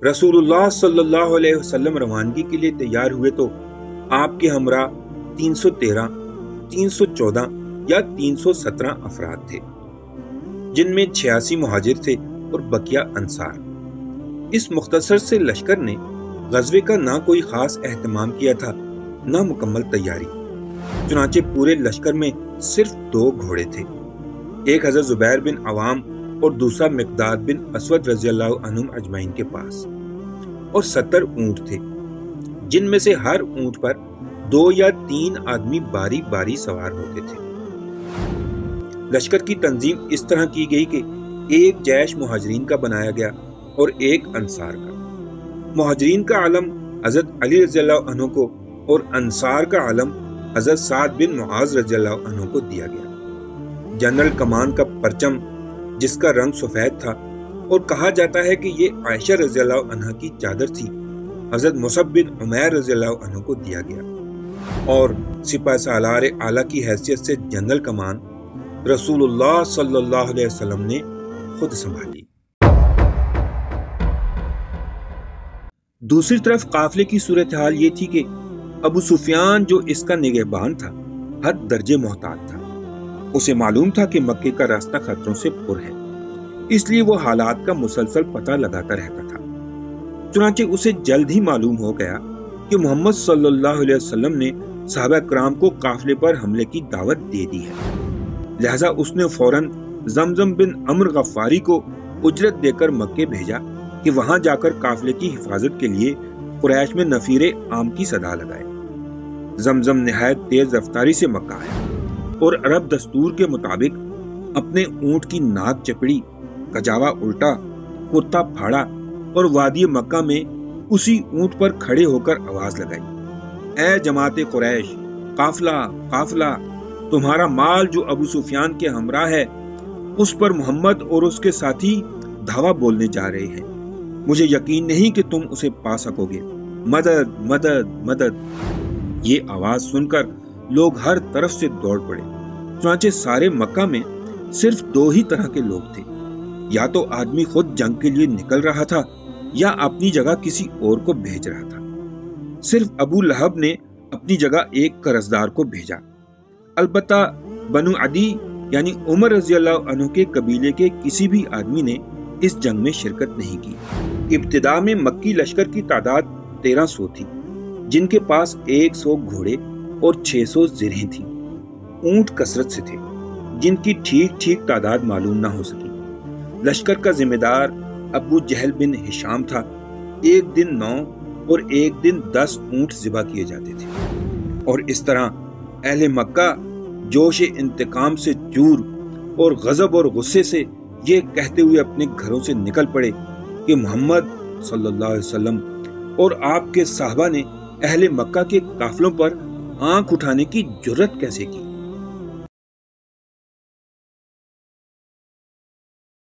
رسول اللہ صلی اللہ علیہ وسلم روانگی کے لیے تیار ہوئے تو آپ کے ہمراہ 313، 314 یا 317 افراد تھے، جن میں 86 مہاجر تھے اور بقیہ انصار۔ اس مختصر سے لشکر نے غزوے کا نہ کوئی خاص اہتمام کیا تھا، نہ مکمل تیاری۔ چنانچہ پورے لشکر میں صرف 2 گھوڑے تھے، ایک حضرت زبیر بن عوام اور دوسرا مقداد بن اسود رضی اللہ عنہم اجمعین کے پاس، اور 70 اونٹ تھے، جن میں سے ہر اونٹ پر 2 یا 3 آدمی باری باری سوار ہوتے تھے۔ لشکر کی تنظیم اس طرح کی گئی کہ ایک جیش مہاجرین کا بنایا گیا اور ایک انصار کا۔ مہاجرین کا علم حضرت علی رضی اللہ عنہ کو اور انصار کا علم حضرت سعد بن معاذ رضی اللہ عنہ کو دیا گیا۔ جنرل کمان کا پرچم، جس کا رنگ سفید تھا اور کہا جاتا ہے کہ یہ عائشہ رضی اللہ عنہ کی چادر تھی، حضرت مصعب بن عمیر رضی اللہ عنہ کو دیا گیا، اور سپہ سالار اعلیٰ کی حیثیت سے جنرل کمان رسول اللہ صلی اللہ علیہ وسلم نے خود سنبھالی۔ دوسری طرف قافلے کی صورتحال یہ تھی کہ ابو سفیان جو اس کا نگہبان تھا، حد درجے محتاط تھا۔ اسے معلوم تھا کہ مکے کا راستہ خطروں سے پر ہے، اس لیے وہ حالات کا مسلسل پتہ لگاتا رہتا تھا۔ چنانچہ اسے جلد ہی معلوم ہو گیا کہ محمد صلی اللہ علیہ وسلم نے صحابہ کرام کو قافلے پر حملے کی دعوت دے دی ہے، لہذا اس نے فوراً زمزم بن عمر غفاری کو اجرت دے کر مکے بھیجا کہ وہاں جا کر قافلے کی حفاظت کے لیے قریش میں نفیر عام کی صدا لگائے۔ زمزم نہایت تیز رفتاری سے مکہ آیا اور عرب دستور کے مطابق اپنے اونٹ کی ناک چپڑی، کجاوا الٹا، کرتا پھاڑا اور وادی مکہ میں اسی اونٹ پر کھڑے ہو کر آواز لگائی، اے جماعت قریش، قافلہ قافلہ، تمہارا مال جو ابو سفیان کے ہمراہ ہے، اس پر محمد اور اس کے ساتھی دھاوا بولنے جا رہے ہیں، مجھے یقین نہیں کہ تم اسے پا سکو گے، مدد مدد مدد۔ یہ آواز سن کر لوگ ہر طرف سے دوڑ پڑے۔ چنانچہ سارے مکہ میں صرف 2 ہی طرح کے لوگ تھے، یا تو آدمی خود جنگ کے لیے نکل رہا تھا یا اپنی جگہ کسی اور کو بھیج رہا تھا۔ صرف ابو لہب نے اپنی جگہ ایک قرضدار کو بھیجا، البتہ بنو عدی یعنی عمر رضی اللہ عنہ کے قبیلے کے کسی بھی آدمی نے اس جنگ میں شرکت نہیں کی۔ ابتدا میں مکی لشکر کی تعداد 1300 تھی، جن کے پاس 100 گھوڑے اور 600 زرہیں تھیں۔ اونٹ کثرت سے تھے، جن کی ٹھیک ٹھیک تعداد معلوم نہ ہو سکی۔ لشکر کا ذمہ دار ابو جہل بن ہشام تھا۔ ایک دن 9 اور ایک دن 10 اونٹ ذبح کیے جاتے تھے، اور اس طرح اہل مکہ جوش انتقام سے چور اور غضب اور غصے سے یہ کہتے ہوئے اپنے گھروں سے نکل پڑے کہ محمد صلی اللہ علیہ وسلم اور آپ کے صحابہ نے اہل مکہ کے قافلوں پر آنکھ اٹھانے کی جرت کیسے کی۔